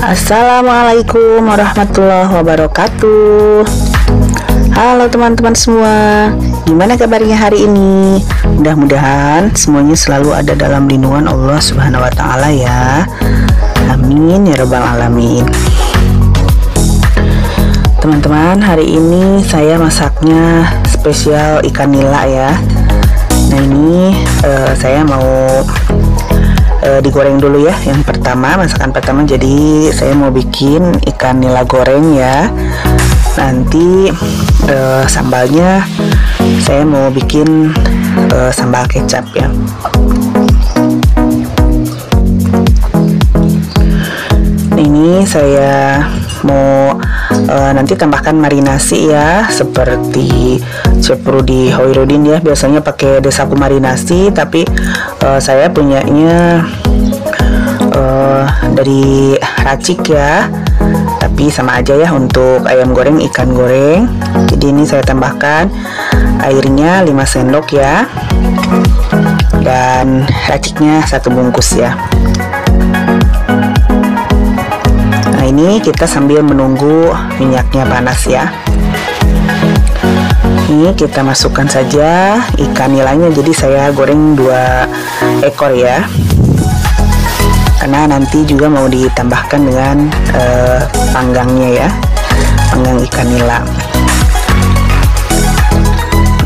Assalamualaikum warahmatullahi wabarakatuh. Halo teman-teman semua, gimana kabarnya hari ini? Mudah-mudahan semuanya selalu ada dalam lindungan Allah Subhanahu wa Ta'ala ya. Amin ya rabbal alamin. Teman-teman, hari ini saya masaknya spesial ikan nila ya. Nah ini saya mau digoreng dulu ya. Yang pertama, masakan pertama, jadi saya mau bikin ikan nila goreng ya. Nanti sambalnya saya mau bikin sambal kecap ya. Ini saya mau nanti tambahkan marinasi ya, seperti Chef Rudy Hoirudin ya, biasanya pakai desaku marinasi, tapi saya punyanya dari racik ya, tapi sama aja ya untuk ayam goreng, ikan goreng. Jadi ini saya tambahkan airnya 5 sendok ya, dan raciknya 1 bungkus ya. Nah ini kita sambil menunggu minyaknya panas ya. Ini kita masukkan saja ikan nilanya, jadi saya goreng 2 ekor ya, karena nanti juga mau ditambahkan dengan panggangnya ya, panggang ikan nila.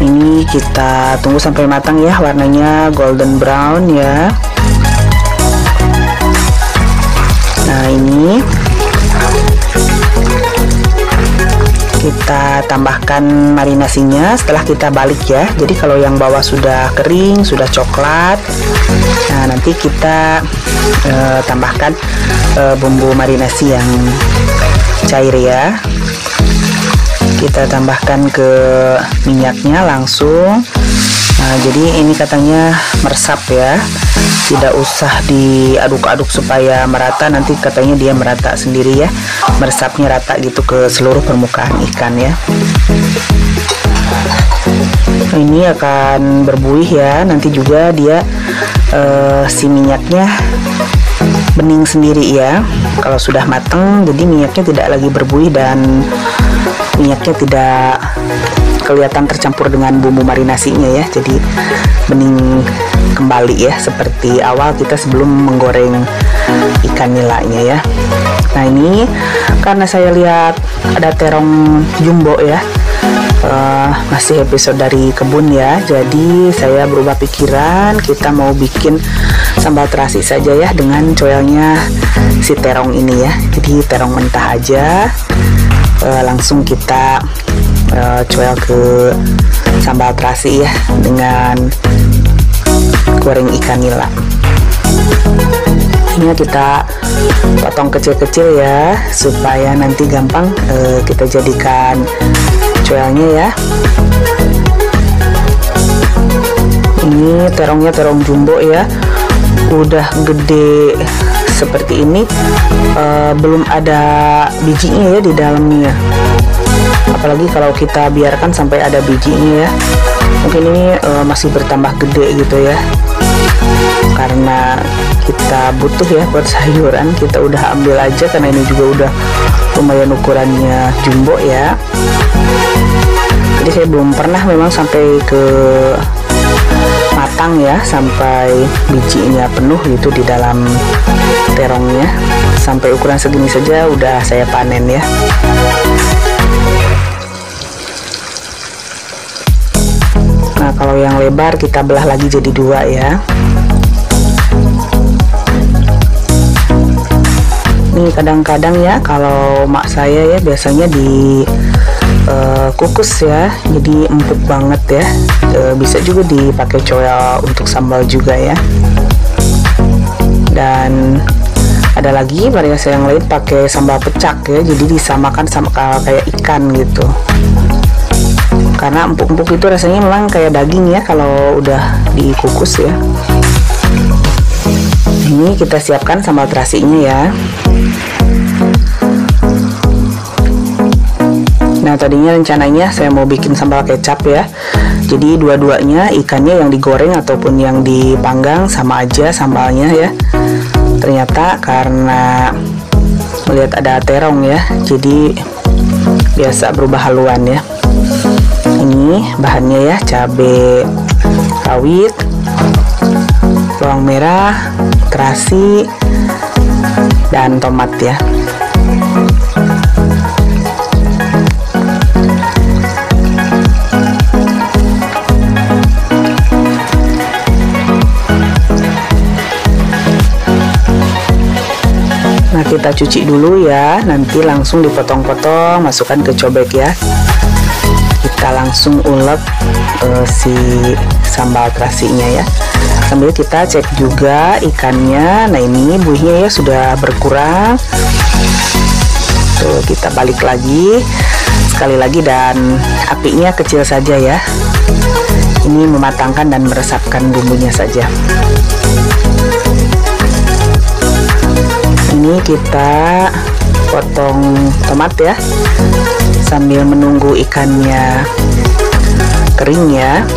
Ini kita tunggu sampai matang ya, warnanya golden brown ya. Nah ini kita tambahkan marinasinya setelah kita balik ya. Jadi kalau yang bawah sudah kering, sudah coklat, nah nanti kita tambahkan bumbu marinasi yang cair ya. Kita tambahkan ke minyaknya langsung. Nah jadi ini katanya meresap ya, tidak usah diaduk-aduk supaya merata, nanti katanya dia merata sendiri ya, meresapnya rata gitu ke seluruh permukaan ikan ya. Ini akan berbuih ya, nanti juga dia si minyaknya bening sendiri ya kalau sudah matang, jadi minyaknya tidak lagi berbuih dan minyaknya tidak kelihatan tercampur dengan bumbu marinasinya ya, jadi bening kembali ya, seperti awal kita sebelum menggoreng ikan nilanya ya. Nah ini karena saya lihat ada terong jumbo ya, masih episode dari kebun ya, jadi saya berubah pikiran, kita mau bikin sambal terasi saja ya dengan coelnya si terong ini ya. Jadi terong mentah aja, langsung kita coel ke sambal terasi ya dengan goreng ikan nila. Ini kita potong kecil-kecil ya, supaya nanti gampang kita jadikan coelnya ya. Ini terongnya terong jumbo ya, udah gede seperti ini, belum ada bijinya ya di dalamnya. Apalagi kalau kita biarkan sampai ada bijinya ya, mungkin ini masih bertambah gede gitu ya. Karena kita butuh ya buat sayuran, kita udah ambil aja karena ini juga udah lumayan ukurannya jumbo ya. Jadi saya belum pernah memang sampai ke matang ya, sampai bijinya penuh gitu di dalam terongnya. Sampai ukuran segini saja udah saya panen ya. Nah kalau yang lebar kita belah lagi jadi 2 ya. Ini kadang-kadang ya kalau mak saya ya biasanya di kukus ya, jadi empuk banget ya. Bisa juga dipakai coel untuk sambal juga ya. Dan ada lagi variasi yang lain pakai sambal pecak ya, jadi disamakan sama kayak ikan gitu. Karena empuk-empuk itu rasanya memang kayak daging ya kalau udah dikukus ya. Ini kita siapkan sambal terasinya ya. Nah tadinya rencananya saya mau bikin sambal kecap ya, jadi dua-duanya, ikannya yang digoreng ataupun yang dipanggang sama aja sambalnya ya. Ternyata karena melihat ada terong ya, jadi biasa berubah haluan ya. Ini bahannya ya, cabai rawit, bawang merah, terasi, dan tomat ya. Nah, kita cuci dulu ya, nanti langsung dipotong-potong, masukkan ke cobek ya. Kita langsung ulek si sambal terasinya ya. Sambil kita cek juga ikannya. Nah, ini buihnya ya sudah berkurang. Tuh, kita balik lagi sekali lagi dan apinya kecil saja ya. Ini mematangkan dan meresapkan bumbunya saja. Ini kita potong tomat ya, sambil menunggu ikannya kering ya.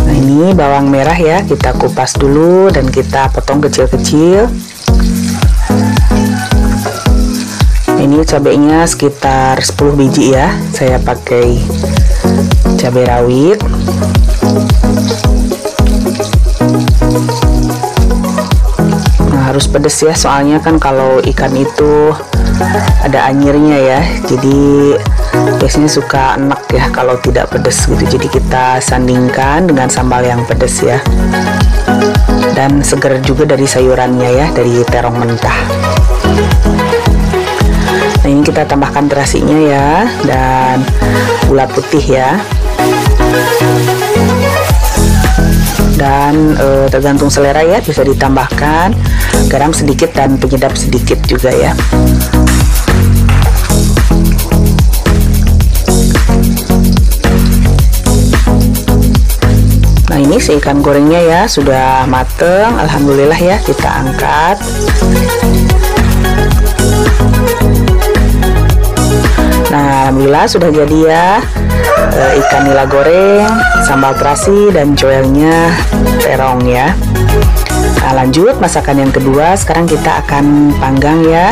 Nah, ini bawang merah ya, kita kupas dulu dan kita potong kecil-kecil. Ini cabenya sekitar 10 biji ya, saya pakai cabai rawit. Nah, harus pedes ya, soalnya kan kalau ikan itu ada anyirnya ya, jadi biasanya suka enak ya kalau tidak pedes gitu. Jadi kita sandingkan dengan sambal yang pedes ya, dan seger juga dari sayurannya ya, dari terong mentah. Nah, ini kita tambahkan terasinya ya, dan gula putih ya, dan tergantung selera ya, bisa ditambahkan garam sedikit dan penyedap sedikit juga ya. Nah, ini si ikan gorengnya ya sudah mateng, alhamdulillah ya. Kita angkat. Nah, alhamdulillah sudah jadi ya, ikan nila goreng, sambal terasi, dan joelnya terong ya. Nah, lanjut masakan yang kedua. Sekarang kita akan panggang ya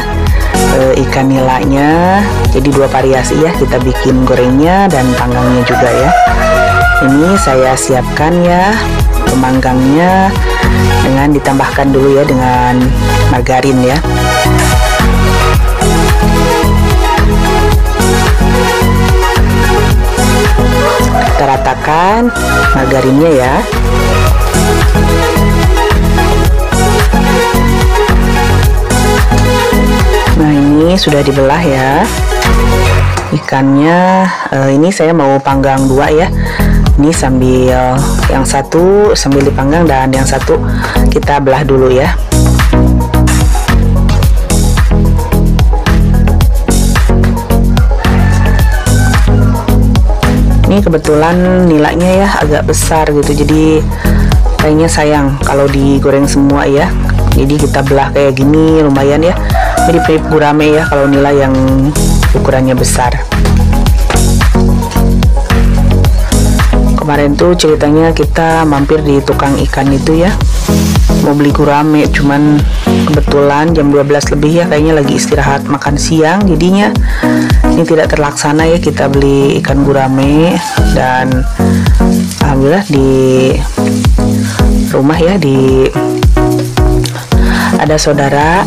ikan nilanya. Jadi dua variasi ya, kita bikin gorengnya dan panggangnya juga ya. Ini saya siapkan ya pemanggangnya dengan ditambahkan dulu ya dengan margarin ya. Kita ratakan margarinnya ya. Nah, ini sudah dibelah ya ikannya. Ini saya mau panggang dua ya. Ini sambil yang satu sambil dipanggang dan yang satu kita belah dulu ya. Ini kebetulan nilainya ya agak besar gitu, jadi kayaknya sayang kalau digoreng semua ya. Jadi kita belah kayak gini lumayan ya, mirip-mirip gurame ya kalau nilai yang ukurannya besar. Kemarin tuh ceritanya kita mampir di tukang ikan itu ya, mau beli gurame, cuman kebetulan jam 12 lebih ya, kayaknya lagi istirahat makan siang, jadinya ini tidak terlaksana ya kita beli ikan gurame. Dan alhamdulillah di rumah ya, di ada saudara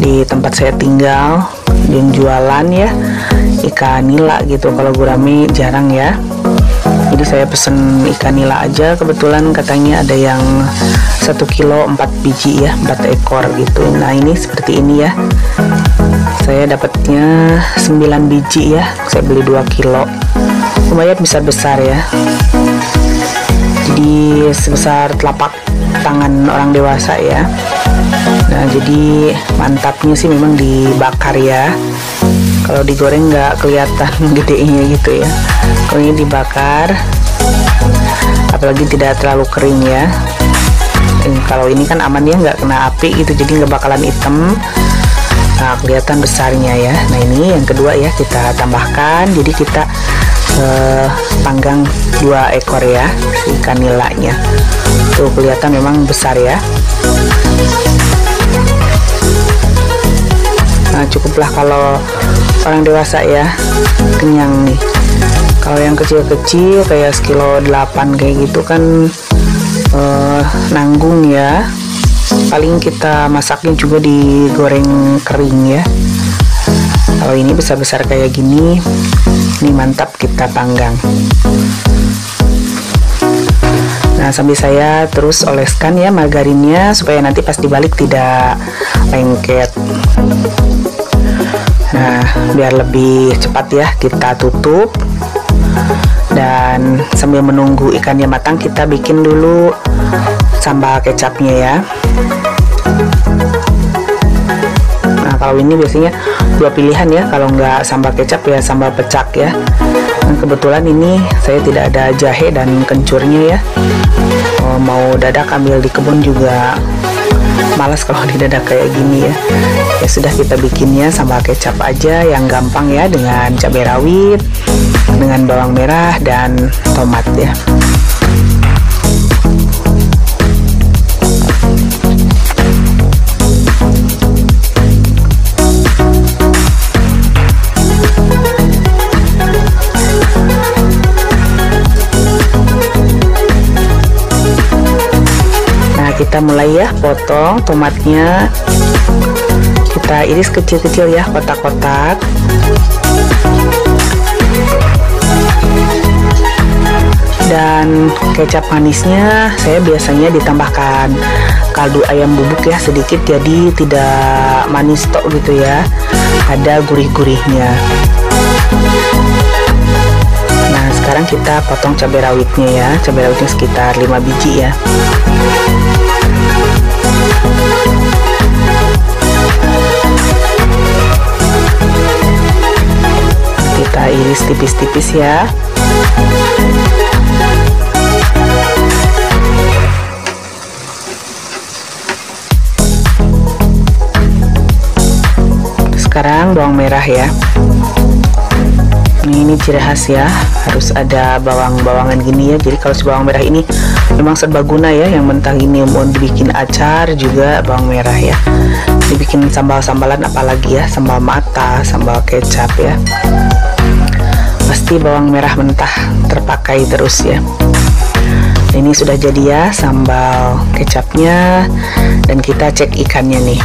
di tempat saya tinggal yang jualan ya ikan nila gitu. Kalau gurame jarang ya, jadi saya pesen ikan nila aja. Kebetulan katanya ada yang 1 kilo 4 biji ya, 4 ekor gitu. Nah, ini seperti ini ya, saya dapatnya 9 biji ya, saya beli 2 kilo, lumayan besar-besar ya, jadi sebesar telapak tangan orang dewasa ya. Nah, jadi mantapnya sih memang dibakar ya, kalau digoreng nggak kelihatan gedenya gitu ya. Kalau ini dibakar, apalagi tidak terlalu kering ya. Kalau ini kan aman ya, nggak kena api gitu, jadi nggak bakalan hitam. Nah, kelihatan besarnya ya. Nah, ini yang kedua ya, kita tambahkan. Jadi kita panggang 2 ekor ya si ikan nilanya. Tuh kelihatan memang besar ya. Nah cukuplah kalau orang dewasa ya, kenyang nih. Kalau yang kecil-kecil kayak sekilo 8 kayak gitu kan nanggung ya. Paling kita masaknya juga digoreng kering ya. Kalau ini besar-besar kayak gini, ini mantap kita panggang. Nah sambil saya terus oleskan ya margarinnya supaya nanti pas dibalik tidak lengket. Nah biar lebih cepat ya kita tutup. Dan sambil menunggu ikannya matang, kita bikin dulu sambal kecapnya ya. Nah kalau ini biasanya 2 pilihan ya, kalau nggak sambal kecap ya sambal pecak ya. Nah, kebetulan ini saya tidak ada jahe dan kencurnya ya. Mau dadak ambil di kebun juga malas kalau didadak kayak gini ya. Ya sudah, kita bikinnya sambal kecap aja yang gampang ya, dengan cabai rawit, dengan bawang merah dan tomat ya. Nah kita mulai ya potong tomatnya, kita iris kecil-kecil ya, kotak-kotak. Dan kecap manisnya saya biasanya ditambahkan kaldu ayam bubuk ya sedikit, jadi tidak manis tok gitu ya, ada gurih-gurihnya. Nah sekarang kita potong cabai rawitnya ya, cabai rawitnya sekitar 5 biji ya. Kita iris tipis-tipis ya. Sekarang bawang merah ya. Ini ciri khas ya, harus ada bawang-bawangan gini ya. Jadi kalau si bawang merah ini memang serbaguna ya, yang mentah ini mau dibikin acar juga bawang merah ya, dibikin sambal-sambalan apalagi ya, sambal mata, sambal kecap ya, pasti bawang merah mentah terpakai terus ya. Ini sudah jadi ya sambal kecapnya, dan kita cek ikannya nih.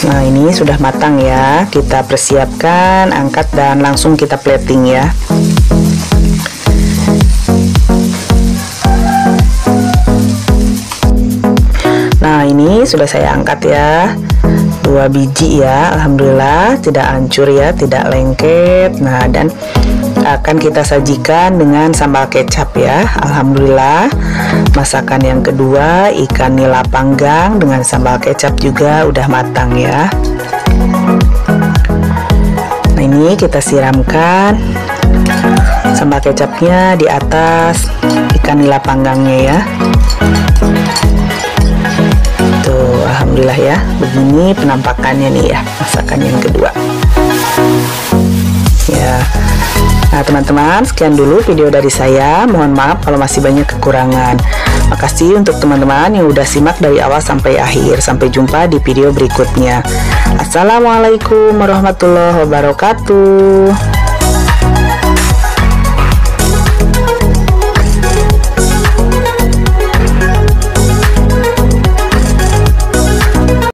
Nah ini sudah matang ya, kita persiapkan, angkat dan langsung kita plating ya. Nah ini sudah saya angkat ya, 2 biji ya, alhamdulillah tidak hancur ya, tidak lengket. Nah dan akan kita sajikan dengan sambal kecap ya. Alhamdulillah masakan yang kedua, ikan nila panggang dengan sambal kecap juga udah matang ya. Nah ini kita siramkan sambal kecapnya di atas ikan nila panggangnya ya. Tuh alhamdulillah ya, begini penampakannya nih ya masakan yang kedua ya. Nah teman-teman, sekian dulu video dari saya, mohon maaf kalau masih banyak kekurangan. Makasih untuk teman-teman yang udah simak dari awal sampai akhir. Sampai jumpa di video berikutnya. Assalamualaikum warahmatullahi wabarakatuh.